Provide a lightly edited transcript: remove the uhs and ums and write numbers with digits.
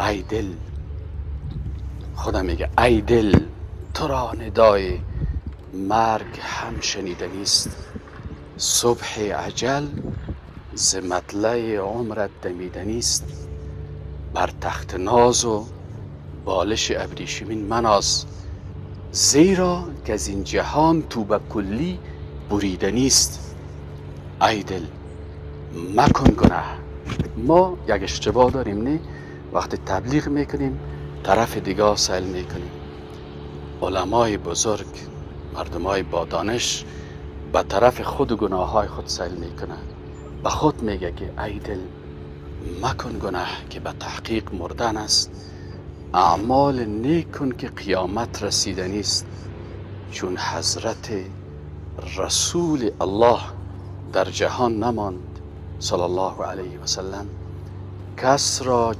ای دل، خدا میگه ای دل، تو را ندای مرگ هم شنیدنی است. صبح اجل ز مطلع عمرت دمیدنی است. بر تخت ناز و بالش ابریشمین مناز، زیرا که از این جهان تو به کلی بریدنی است. ای دل مکن گناه. ما یک اشتباه داریم، نه؟ وقتی تبلیغ میکنیم طرف دیگه سیل میکنیم. علمای بزرگ، مردمای با دانش به طرف خود و گناه های خود سیل میکنه. به خود میگه که ای دل مکن گناه که به تحقیق مردن است. اعمال نیک کن که قیامت رسیدنی است. چون حضرت رسول الله در جهان نماند صلی الله علیه و سلم، کس را